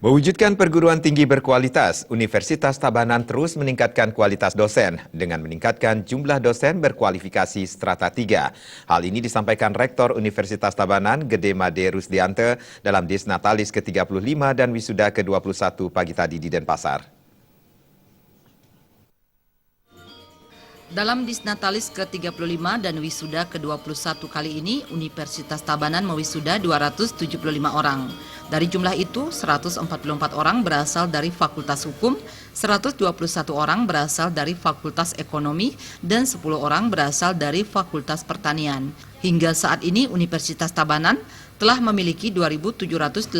Mewujudkan perguruan tinggi berkualitas, Universitas Tabanan terus meningkatkan kualitas dosen dengan meningkatkan jumlah dosen berkualifikasi strata 3. Hal ini disampaikan Rektor Universitas Tabanan, Gede Made Rusdiante, dalam Disnatalis ke-35 dan Wisuda ke-21 pagi tadi di Denpasar. Dalam Disnatalis ke-35 dan Wisuda ke-21 kali ini, Universitas Tabanan mewisuda 275 orang. Dari jumlah itu, 144 orang berasal dari Fakultas Hukum, 121 orang berasal dari Fakultas Ekonomi, dan 10 orang berasal dari Fakultas Pertanian. Hingga saat ini, Universitas Tabanan telah memiliki 2.780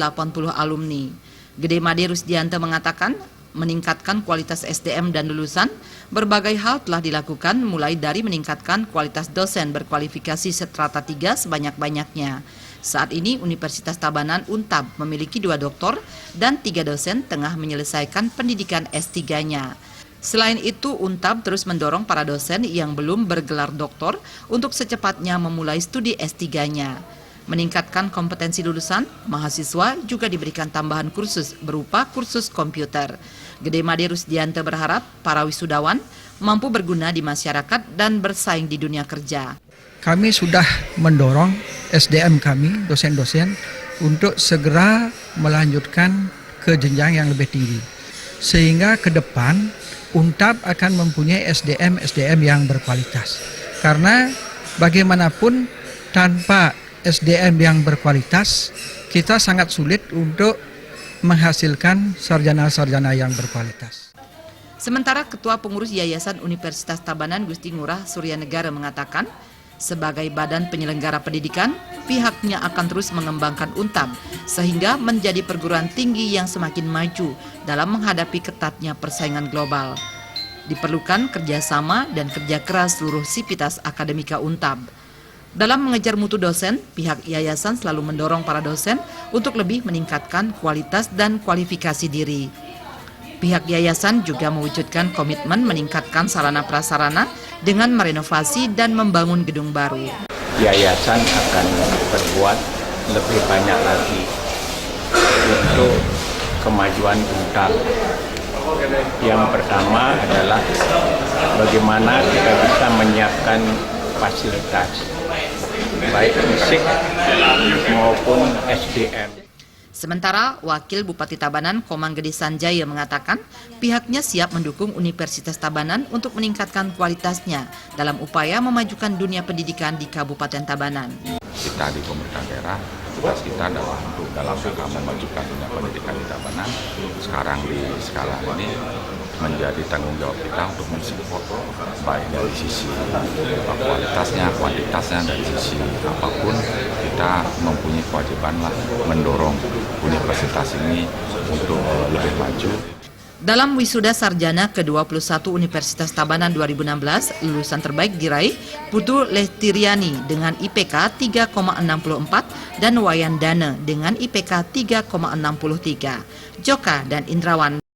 alumni. Gede Made Rusdiante mengatakan, meningkatkan kualitas SDM dan lulusan, berbagai hal telah dilakukan mulai dari meningkatkan kualitas dosen berkualifikasi strata 3 sebanyak-banyaknya. Saat ini Universitas Tabanan UNTAB memiliki 2 doktor dan 3 dosen tengah menyelesaikan pendidikan S3-nya. Selain itu, UNTAB terus mendorong para dosen yang belum bergelar doktor untuk secepatnya memulai studi S3-nya. Meningkatkan kompetensi lulusan, mahasiswa juga diberikan tambahan kursus berupa kursus komputer. Gede Made Rusdiante berharap para wisudawan mampu berguna di masyarakat dan bersaing di dunia kerja. Kami sudah mendorong SDM kami, dosen-dosen, untuk segera melanjutkan ke jenjang yang lebih tinggi. Sehingga ke depan UNTAB akan mempunyai SDM yang berkualitas. Karena bagaimanapun tanpa SDM yang berkualitas, kita sangat sulit untuk menghasilkan sarjana-sarjana yang berkualitas. Sementara Ketua Pengurus Yayasan Universitas Tabanan Gusti Ngurah Suryanegara mengatakan, sebagai badan penyelenggara pendidikan, pihaknya akan terus mengembangkan UNTAB sehingga menjadi perguruan tinggi yang semakin maju dalam menghadapi ketatnya persaingan global. Diperlukan kerjasama dan kerja keras seluruh sivitas akademika UNTAB. Dalam mengejar mutu dosen, pihak yayasan selalu mendorong para dosen untuk lebih meningkatkan kualitas dan kualifikasi diri. Pihak yayasan juga mewujudkan komitmen meningkatkan sarana prasarana dengan merenovasi dan membangun gedung baru. Yayasan akan berbuat lebih banyak lagi untuk kemajuan UNTAB. Yang pertama adalah bagaimana kita bisa menyiapkan fasilitas baik fisik maupun SDM. Sementara Wakil Bupati Tabanan Komang Gede Sanjaya mengatakan pihaknya siap mendukung Universitas Tabanan untuk meningkatkan kualitasnya dalam upaya memajukan dunia pendidikan di Kabupaten Tabanan. Kita di pemerintah daerah, tugas kita adalah untuk dalam rangka memajukan dunia pendidikan di Tabanan. Sekarang di skala ini menjadi tanggung jawab kita untuk mensupport baik dari sisi kualitasnya, kuantitasnya, dari sisi apapun kita mempunyai kewajiban lah mendorong universitas ini untuk lebih maju. Dalam wisuda sarjana ke-21 Universitas Tabanan 2016, lulusan terbaik diraih Putu Lestiriani dengan IPK 3,64 dan Wayan Dana dengan IPK 3,63. Joka dan Indrawan